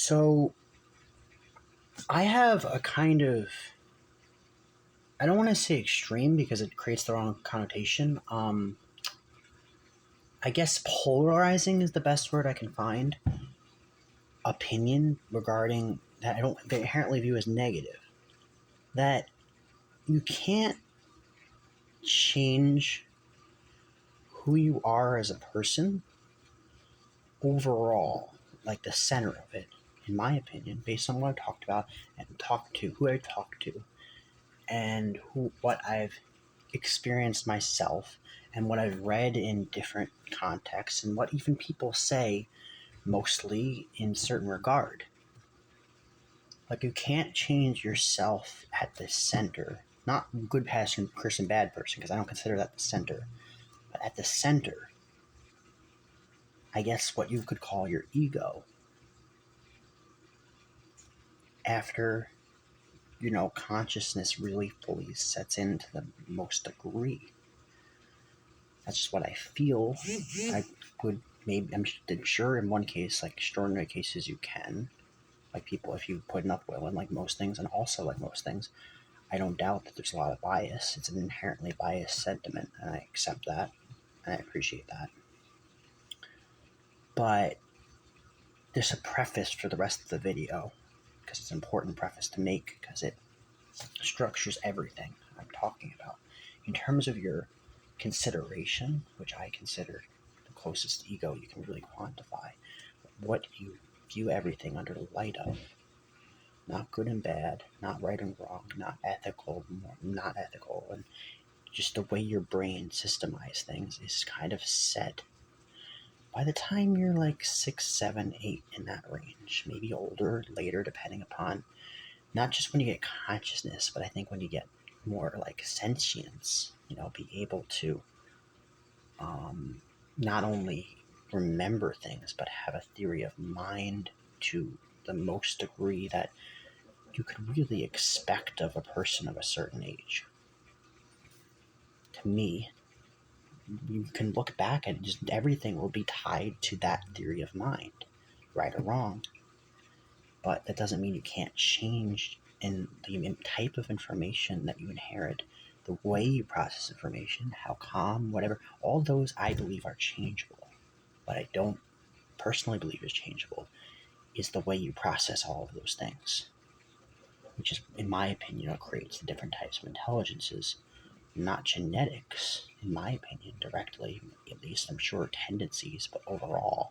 So I have a kind of, I don't want to say extreme because it creates the wrong connotation. I guess polarizing is the best word I can find. Opinion regarding that I don't inherently view as negative. That you can't change who you are as a person overall, like the center of it, in my opinion, based on what I've talked about and talked to, who I talked to, and what I've experienced myself and what I've read in different contexts and what even people say mostly in certain regard. Like you can't change yourself at the center. Not good person, bad person, because I don't consider that the center. But at the center, I guess what you could call your ego. After, consciousness really fully sets in to the most degree. That's just what I feel. I would maybe, I'm sure in one case, like extraordinary cases, you can. Like people, if you put enough will in, like most things, and also like most things, I don't doubt that there's a lot of bias. It's an inherently biased sentiment, and I accept that, and I appreciate that. But there's a preface for the rest of the video, because it's an important preface to make, because it structures everything I'm talking about. In terms of your consideration, which I consider the closest ego you can really quantify, what you view everything under the light of, not good and bad, not right and wrong, not ethical, not ethical, and just the way your brain systemizes things is kind of set. By the time you're like 6, 7, 8 in that range, maybe older, later, depending upon not just when you get consciousness, but I think when you get more like sentience, be able to not only remember things, but have a theory of mind to the most degree that you could really expect of a person of a certain age. To me, you can look back and just everything will be tied to that theory of mind, right or wrong. But that doesn't mean you can't change in the type of information that you inherit, the way you process information, how calm, whatever. All those I believe are changeable. What I don't personally believe is changeable is the way you process all of those things, which is, in my opinion, what creates the different types of intelligences. Not genetics, in my opinion, directly, at least I'm sure tendencies, but overall,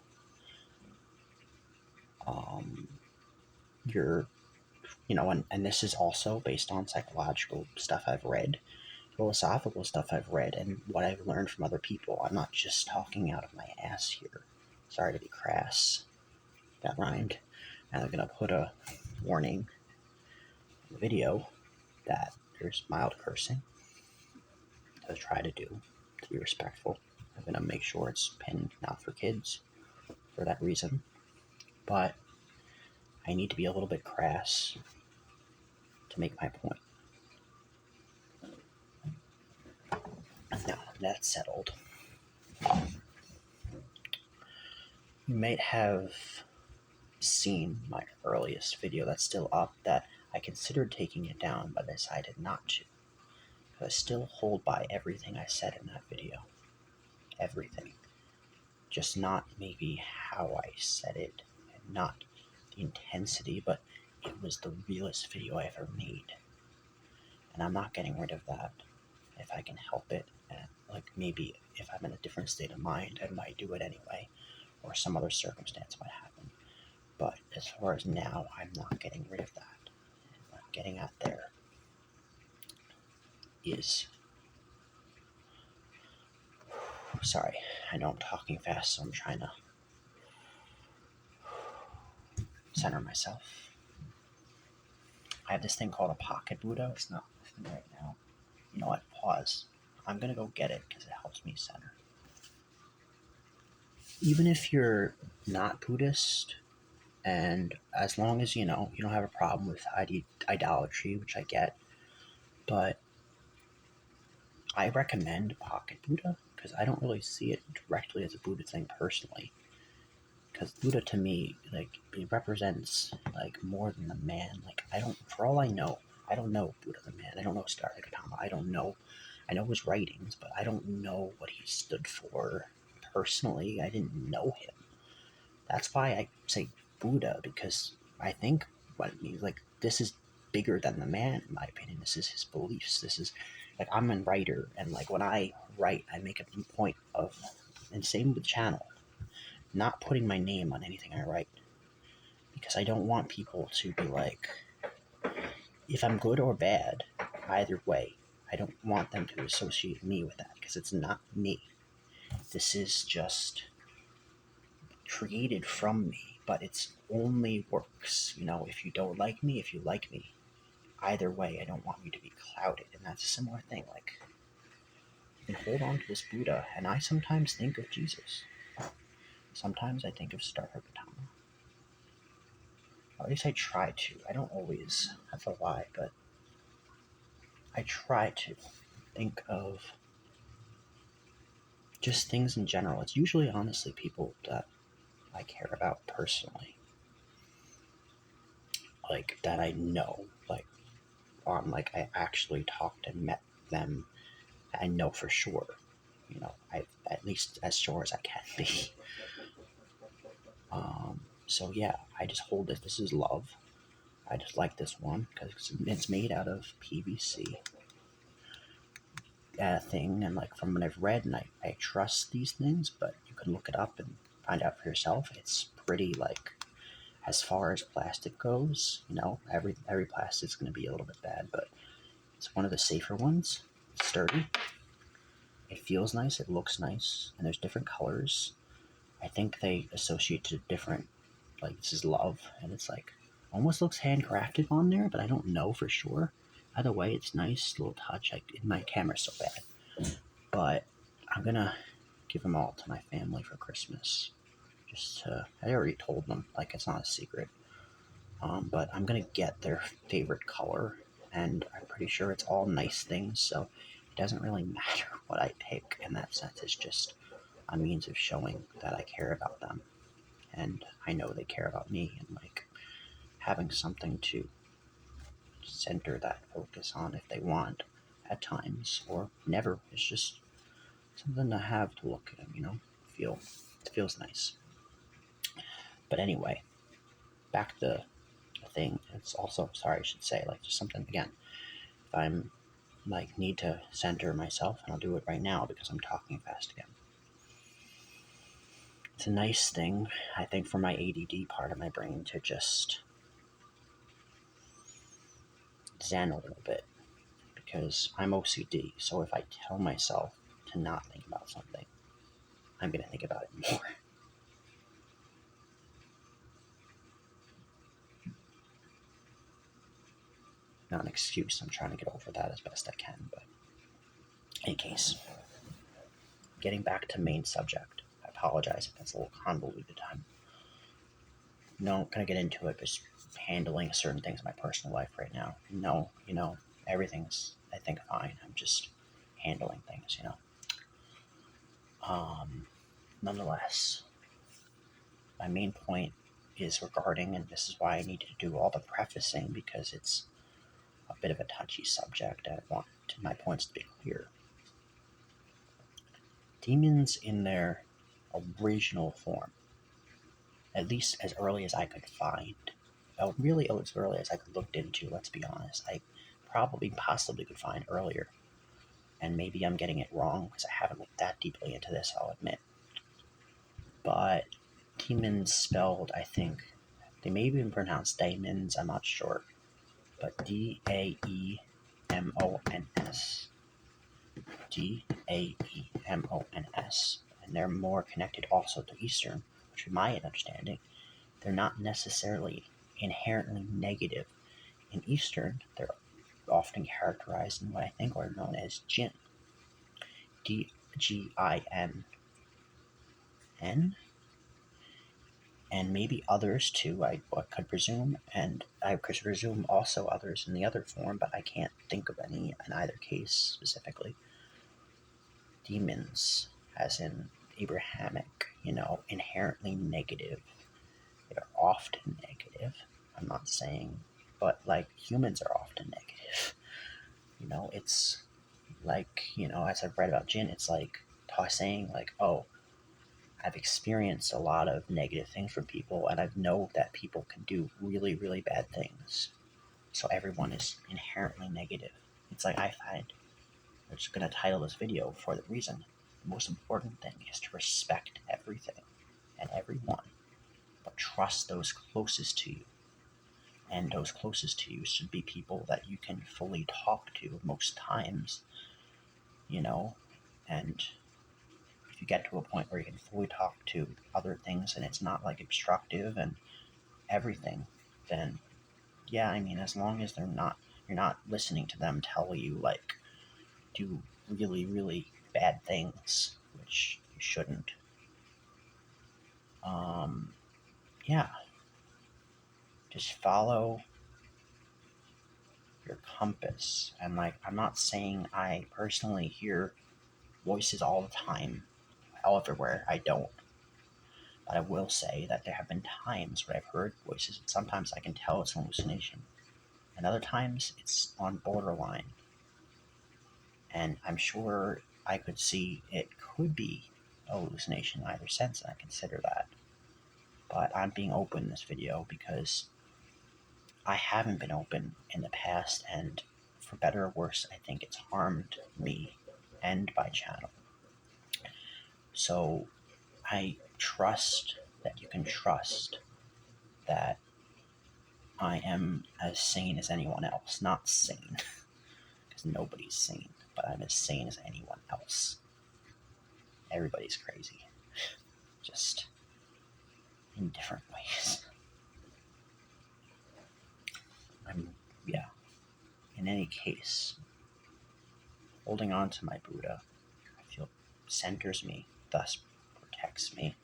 you're, and this is also based on psychological stuff I've read, philosophical stuff I've read, and what I've learned from other people. I'm not just talking out of my ass here. Sorry to be crass. That rhymed. And I'm going to put a warning in the video that there's mild cursing. To try to do, to be respectful. I'm going to make sure it's pinned not for kids for that reason. But I need to be a little bit crass to make my point. Now, that's settled. You might have seen my earliest video that's still up that I considered taking it down, but I decided not to. Because I still hold by everything I said in that video. Everything. Just not maybe how I said it, and not the intensity, but it was the realest video I ever made. And I'm not getting rid of that if I can help it. And like maybe if I'm in a different state of mind, I might do it anyway, or some other circumstance might happen. But as far as now, I'm not getting rid of that. What I'm getting at there is, sorry, I know I'm talking fast, so I'm trying to center myself. I have this thing called a pocket Buddha. It's not listening right now. You know what? Pause. I'm going to go get it because it helps me center. Even if you're not Buddhist, and as long as you don't have a problem with idolatry, which I get, but I recommend Pocket Buddha because I don't really see it directly as a Buddha thing personally. because Buddha to me, like, it represents like more than the man. Like, for all I know, I don't know Buddha the man. I don't know Siddhartha Gautama. I know his writings, but I don't know what he stood for personally. I didn't know him. That's why I say Buddha, because I think what it means, like, this is bigger than the man, in my opinion. This is his beliefs. This is, like, I'm a writer, and, like, when I write, I make a point of, and same with the channel, not putting my name on anything I write, because I don't want people to be like, if I'm good or bad, either way, I don't want them to associate me with that, because it's not me. This is just created from me, but it's only works. If you don't like me, if you like me, either way, I don't want you to be clouded. And that's a similar thing. Like, you can hold on to this Buddha, and I sometimes think of Jesus. Sometimes I think of Siddhartha Gautama. Or at least I try to. I don't always. That's a lie, but I try to think of just things in general. It's usually, honestly, people that I care about personally. Like, that I know. Like, I actually talked and met them. I know for sure. I at least as sure as I can be. So yeah, I just hold this. This is love. I just like this one because it's made out of PVC thing, and like from what I've read, and I trust these things, but you can look it up and find out for yourself. It's pretty, like, as far as plastic goes, every plastic's going to be a little bit bad, but it's one of the safer ones. It's sturdy. It feels nice. It looks nice, and there's different colors. I think they associate to different, like, this is love, and it's like almost looks handcrafted on there, but I don't know for sure. Either way, it's nice little touch. My camera's so bad, but I'm gonna give them all to my family for Christmas. I already told them, like, it's not a secret. But I'm gonna get their favorite color, and I'm pretty sure it's all nice things, so it doesn't really matter what I pick in that sense. It's just a means of showing that I care about them, and I know they care about me, and, like, having something to center that focus on if they want at times, or never. It's just something to have to look at them, it feels nice. But anyway, back to the thing. It's also, sorry, I should say, like, just something, again, if I'm, like, need to center myself, and I'll do it right now because I'm talking fast again. It's a nice thing, I think, for my ADD part of my brain to just zen a little bit, because I'm OCD, so if I tell myself to not think about something, I'm going to think about it more. Not an excuse, I'm trying to get over that as best I can, but in any case, getting back to main subject. I apologize if that's a little convoluted. I'm not going to get into it, just handling certain things in my personal life right now. No, everything's, I think, fine. I'm just handling things. Nonetheless, my main point is regarding, and this is why I need to do all the prefacing, because it's a bit of a touchy subject, and I want my points to be clear. Demons in their original form, at least as early as I could find, really as early as I could look into, let's be honest, I possibly could find earlier, and maybe I'm getting it wrong because I haven't looked that deeply into this, I'll admit. But demons spelled, I think, they may even pronounce daemons, I'm not sure, but Daemons. Daemons. And they're more connected also to Eastern, which, in my understanding, they're not necessarily inherently negative. In Eastern, they're often characterized in what I think are known as Jinn. Dgin. And maybe others too, I could presume, and I could presume also others in the other form, but I can't think of any in either case specifically. Demons, as in Abrahamic, inherently negative. They're often negative. I'm not saying, but like humans are often negative. It's like, as I've read about Jinn, it's like saying, like, oh, I've experienced a lot of negative things from people, and I know that people can do really, really bad things. So everyone is inherently negative. It's like I find, I'm just going to title this video for the reason. The most important thing is to respect everything and everyone, but trust those closest to you. And those closest to you should be people that you can fully talk to most times, and if you get to a point where you can fully talk to other things and it's not like obstructive and everything, then yeah, I mean, as long as you're not listening to them tell you, like, do really, really bad things, which you shouldn't. Yeah, just follow your compass. And, like, I'm not saying I personally hear voices all the time, all everywhere. I don't. But I will say that there have been times where I've heard voices, and sometimes I can tell it's an hallucination. And other times it's on borderline. And I'm sure I could see it could be a hallucination in either sense, and I consider that. But I'm being open in this video because I haven't been open in the past, and for better or worse, I think it's harmed me and my channel. So I trust that you can trust that I am as sane as anyone else. Not sane, because nobody's sane, but I'm as sane as anyone else. Everybody's crazy, just in different ways. Yeah. In any case, holding on to my Buddha, I feel centers me, thus protects me.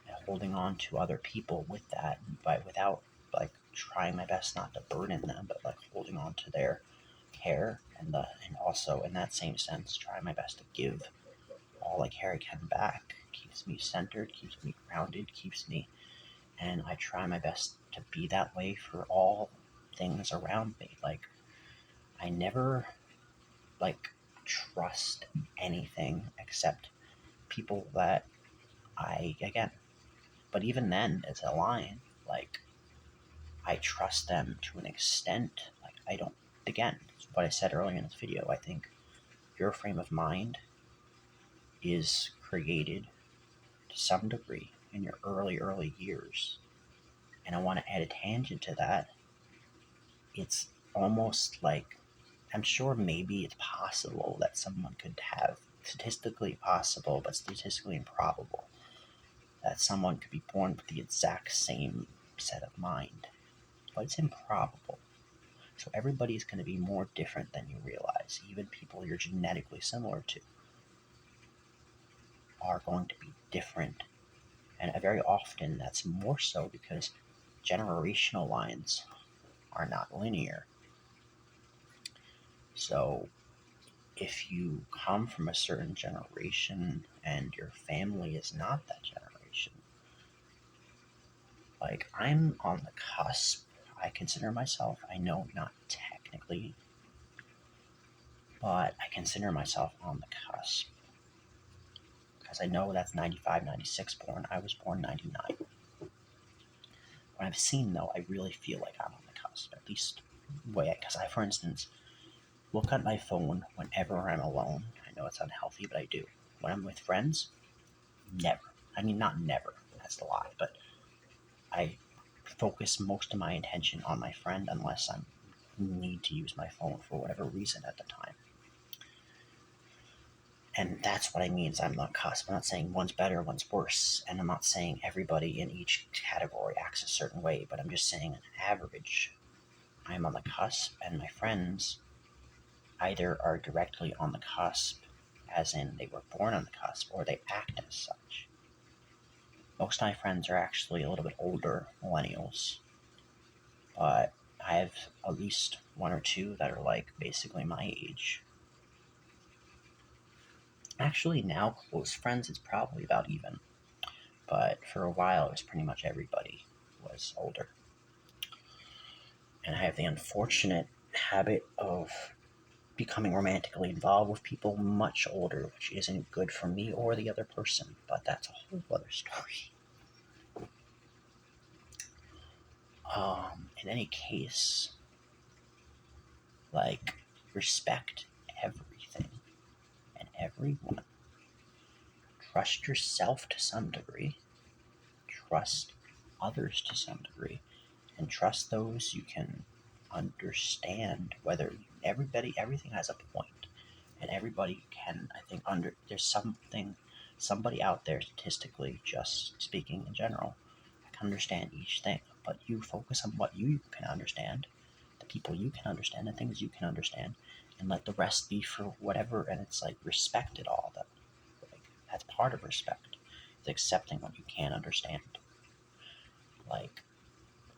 And holding on to other people with that, but without like trying my best not to burden them, but like holding on to their care and also in that same sense, trying my best to give all I care I can back keeps me centered, keeps me grounded, and I try my best to be that way for all things around me. Like, I never like trust anything except people that again, but even then it's a line. Like, I trust them to an extent. Like, I don't, again, what I said earlier in this video, I think your frame of mind is created to some degree in your early years. And I want to add a tangent to that. It's almost like, I'm sure maybe it's possible that someone could have, statistically possible, but statistically improbable, that someone could be born with the exact same set of mind. But it's improbable. So everybody's going to be more different than you realize. Even people you're genetically similar to are going to be different. And very often that's more so because generational lines are not linear. So if you come from a certain generation and your family is not that generation, like, I'm on the cusp. I consider myself, I know not technically, but I consider myself on the cusp. Because I know that's 95, 96 born. I was born 99. What I've seen, though, I really feel like I'm on the cusp. At least, because I, for instance, look at my phone whenever I'm alone. I know it's unhealthy, but I do. When I'm with friends, never. I mean, not never. That's the lie. But I focus most of my attention on my friend unless I need to use my phone for whatever reason at the time. And that's what I mean is I'm on the cusp. I'm not saying one's better, one's worse. And I'm not saying everybody in each category acts a certain way, but I'm just saying an average. I'm on the cusp, and my friends either are directly on the cusp, as in they were born on the cusp, or they act as such. Most of my friends are actually a little bit older millennials, but I have at least one or two that are like basically my age. Actually, now close friends, it's probably about even. But for a while, it was pretty much everybody was older. And I have the unfortunate habit of becoming romantically involved with people much older, which isn't good for me or the other person, but that's a whole other story. In any case, like, respect everything and everyone. Trust yourself to some degree, trust others to some degree, and trust those you can understand. Whether everything has a point, and everybody can, I think, there's somebody out there, statistically, just speaking in general, that can understand each thing. But you focus on what you can understand, the people you can understand, the things you can understand, and let the rest be for whatever. And it's like, respect it all. That's part of respect. It's accepting what you can't understand. Like,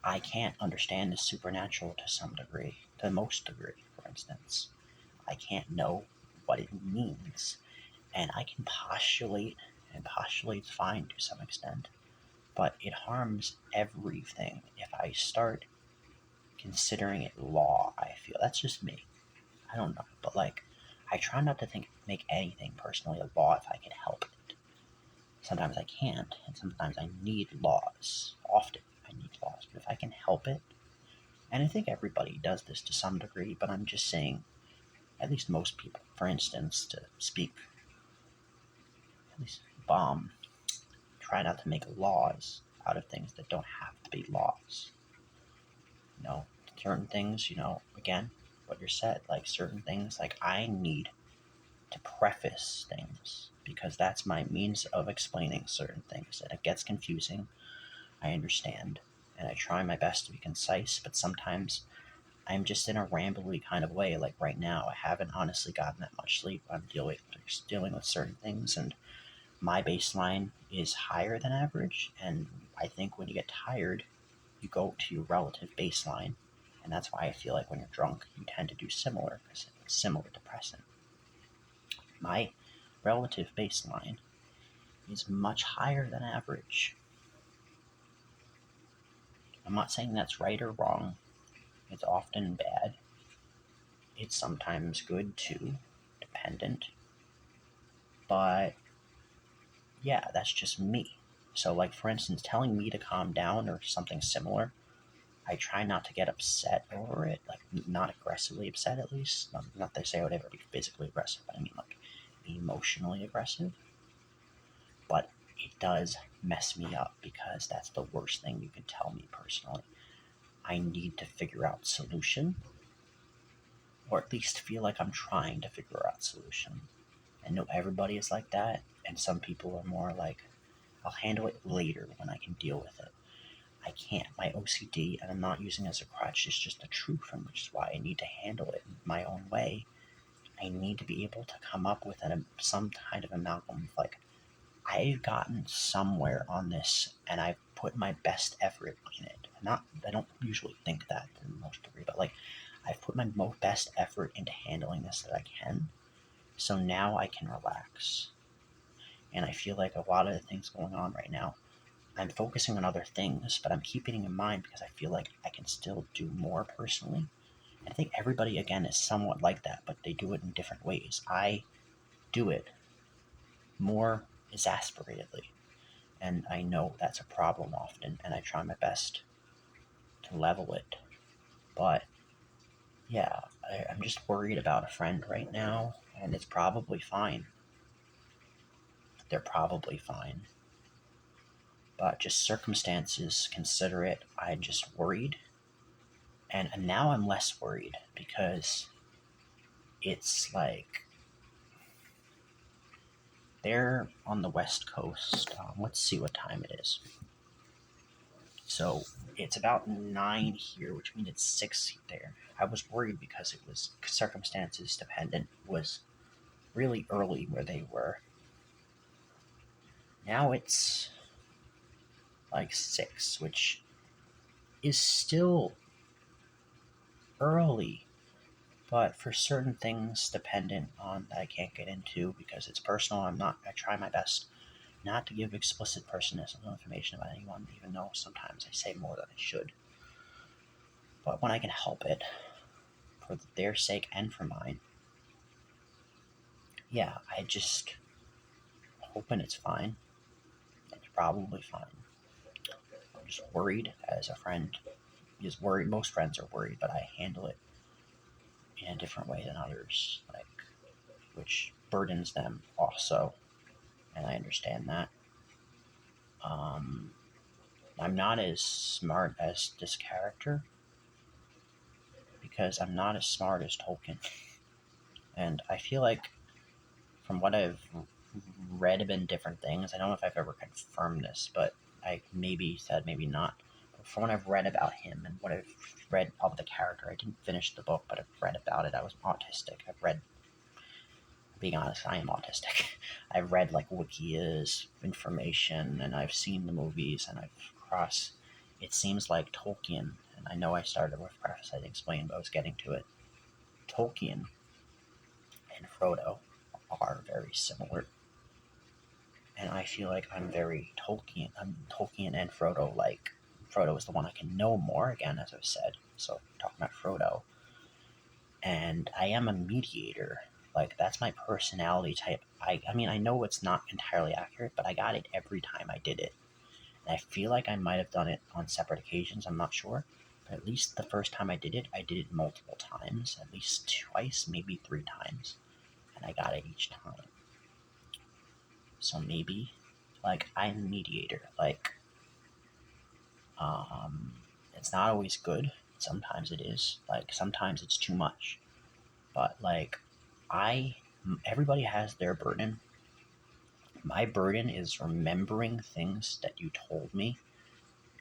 I can't understand the supernatural to some degree, to the most degree, for instance. I can't know what it means. And I can postulate, and postulate's fine to some extent, but it harms everything if I start considering it law, I feel. That's just me. I don't know. But, like, I try not to make anything personally a law if I can help it. Sometimes I can't, and sometimes I need laws. Often I need laws, but if I can help it, and I think everybody does this to some degree, but I'm just saying, at least most people, for instance, to speak, at least try not to make laws out of things that don't have to be laws. You know, certain things, again, what you said, like certain things, like I need to preface things because that's my means of explaining certain things, and it gets confusing. I understand, and I try my best to be concise, but sometimes I'm just in a rambly kind of way. Like right now, I haven't honestly gotten that much sleep. I'm dealing with certain things, and my baseline is higher than average. And I think when you get tired, you go to your relative baseline, and that's why I feel like when you're drunk, you tend to do similar because it's similar depressant. My relative baseline is much higher than average. I'm not saying that's right or wrong. It's often bad. It's sometimes good too, dependent. But yeah, that's just me. So, like, for instance, telling me to calm down or something similar, I try not to get upset over it, like, not aggressively upset at least. Not that I say I would ever be physically aggressive, but I mean, like, be emotionally aggressive. But it does mess me up because that's the worst thing you can tell me personally. I need to figure out solution, or at least feel like I'm trying to figure out solution. I know everybody is like that, and some people are more like, I'll handle it later when I can deal with it. I can't. My OCD, and I'm not using it as a crutch, is just the truth, and which is why I need to handle it in my own way. I need to be able to come up with some kind of amalgam of, like, I've gotten somewhere on this, and I've put my best effort in it. I don't usually think that to the most degree, but, like, I've put my best effort into handling this that I can. So now I can relax. And I feel like a lot of the things going on right now, I'm focusing on other things, but I'm keeping it in mind because I feel like I can still do more personally. I think everybody, again, is somewhat like that, but they do it in different ways. I do it more exasperatedly, and I know that's a problem often, and I try my best to level it. But yeah, I'm just worried about a friend right now, and it's probably fine. They're probably fine. But just circumstances considerate, I just worried. And now I'm less worried because it's like they're on the West Coast. Let's see what time it is. So it's about 9 here, which means it's 6 there. I was worried because it was circumstances dependent, was really early where they were. Now it's like 6, which is still early, But for certain things dependent on that I can't get into because it's personal, I try my best not to give explicit personal information about anyone, even though sometimes I say more than I should. But when I can help it, for their sake and for mine, yeah, I just hoping it's fine. It's probably fine. I'm just worried as a friend is worried. Most friends are worried, but I handle it in a different way than others, which burdens them also, and I understand that. Um, I'm not as smart as this character because I'm not as smart as Tolkien, and I feel like from what I've read about different things, I don't know if I've ever confirmed this, but I maybe said maybe not. But from what I've read about him and what I've read of the character, I didn't finish the book, but I've read about it. I was autistic. I've read, being honest, I am autistic. I've read like Wikia's information, and I've seen the movies, and I've crossed. It seems like Tolkien, and I know I started with preface, I didn't explain, but I was getting to it. Tolkien and Frodo are very similar, and I feel like I'm very Tolkien. I'm Tolkien and Frodo. Like Frodo is the one I can know more. Again, as I've said, so talking about Frodo, and I am a mediator. Like that's my personality type. I mean, I know it's not entirely accurate, but I got it every time I did it. And I feel like I might have done it on separate occasions. I'm not sure, but at least the first time I did it multiple times, at least twice, maybe 3 times, and I got it each time. So maybe, like, I'm a mediator. Like, um, it's not always good. Sometimes it is. Like, sometimes it's too much. But, like, everybody has their burden. My burden is remembering things that you told me.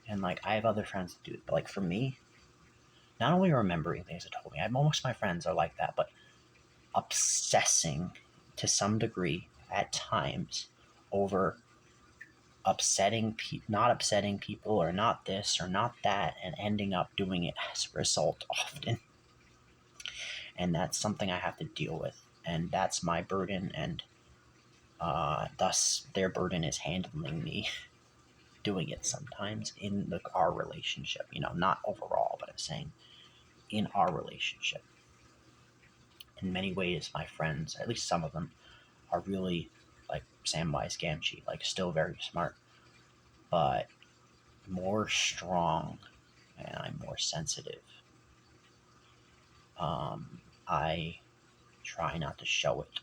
And, like, I have other friends that do it. But, like, for me, not only remembering things that told me, most of my friends are like that, but obsessing to some degree at times over not upsetting people or not this or not that, and ending up doing it as a result often. And that's something I have to deal with, and that's my burden, and thus their burden is handling me doing it sometimes in our relationship. Not overall, but I'm saying in our relationship. In many ways, my friends, at least some of them, are really like Samwise Gamgee, like still very smart, but more strong, and I'm more sensitive. I try not to show it,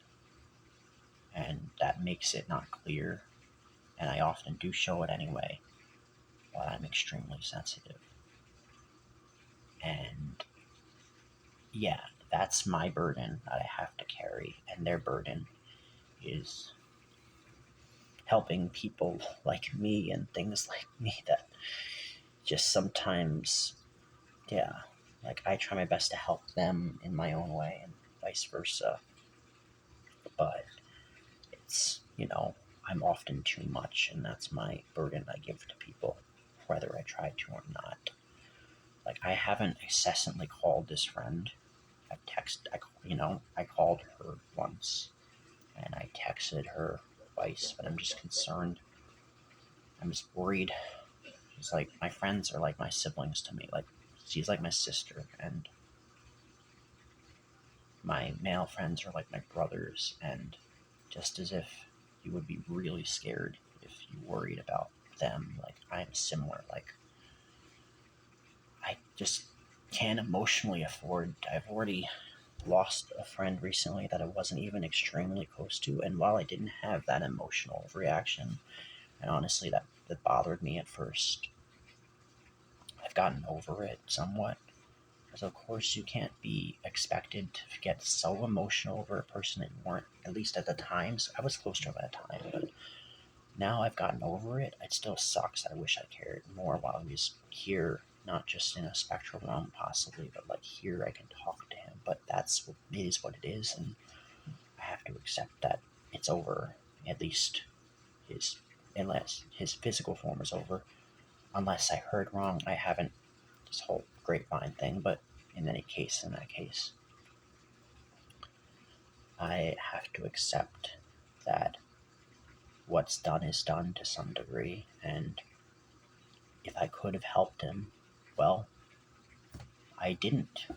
and that makes it not clear, and I often do show it anyway, but I'm extremely sensitive. And yeah, that's my burden that I have to carry, and their burden is helping people like me and things like me that just sometimes, yeah, like I try my best to help them in my own way and vice versa. But it's, I'm often too much, and that's my burden I give to people, whether I try to or not. Like, I haven't incessantly called this friend. I called her once, and I texted her twice, but I'm just concerned. I'm just worried. It's like, my friends are like my siblings to me. Like, she's like my sister, and my male friends are like my brothers, and just as if you would be really scared if you worried about them. Like, I'm similar. Like, I just can't emotionally afford. I've already lost a friend recently that I wasn't even extremely close to, and while I didn't have that emotional reaction, and honestly that bothered me at first, I've gotten over it somewhat. Because of course you can't be expected to get so emotional over a person that you weren't, at least at the times. I was close to him at the time, but now I've gotten over it. It still sucks. I wish I cared more while he was here, not just in a spectral realm possibly, but like here I can talk to him. But it is what it is, and I have to accept that it's over. At least unless his physical form is over. Unless I heard wrong, I haven't, this whole grapevine thing, but in that case, I have to accept that what's done is done to some degree, and if I could have helped him, well, I didn't.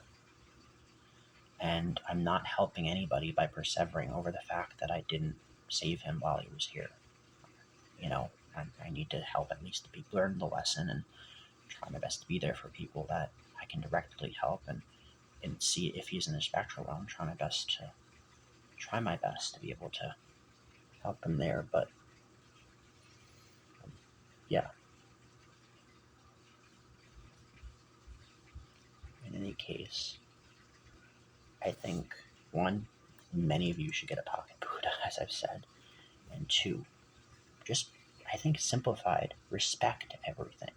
And I'm not helping anybody by persevering over the fact that I didn't save him while he was here. You know, I need to help at least the people learn the lesson and try my best to be there for people that I can directly help and see if he's in the spectral realm, try my best to be able to help him there. But yeah, in any case, I think one, many of you should get a pocket Buddha, as I've said, and two, just I think simplified, respect everything.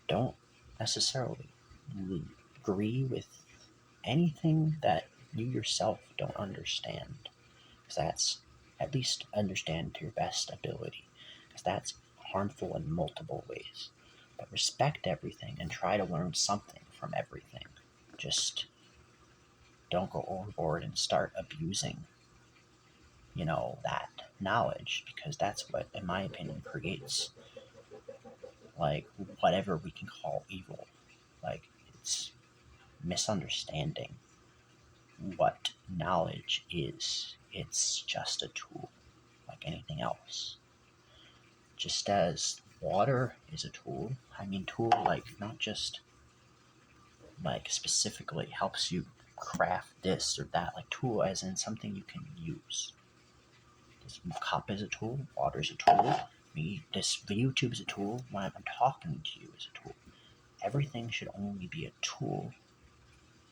Don't necessarily agree with anything that you yourself don't understand, because that's at least understand to your best ability, because that's harmful in multiple ways. But respect everything and try to learn something from everything. Just don't go overboard and start abusing, that knowledge, because that's what, in my opinion, creates like whatever we can call evil. Like, it's misunderstanding what knowledge is. It's just a tool like anything else. Just as water is a tool, I mean tool like not just like specifically helps you craft this or that, like tool as in something you can use. This cup is a tool, water is a tool, the YouTube is a tool, when I'm talking to you is a tool. Everything should only be a tool.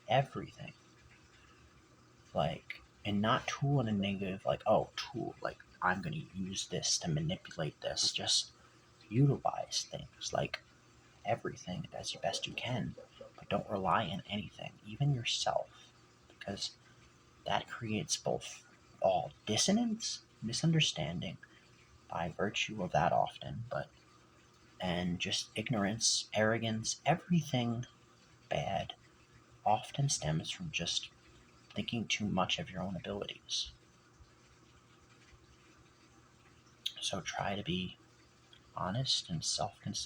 Everything. Like, and not tool in a negative, like, oh, tool, like, I'm going to use this to manipulate this. Just utilize things, like, everything as best you can, but don't rely on anything, even yourself, because that creates both all dissonance, misunderstanding by virtue of that often, and just ignorance, arrogance, everything bad often stems from just thinking too much of your own abilities. So try to be honest and self-considerate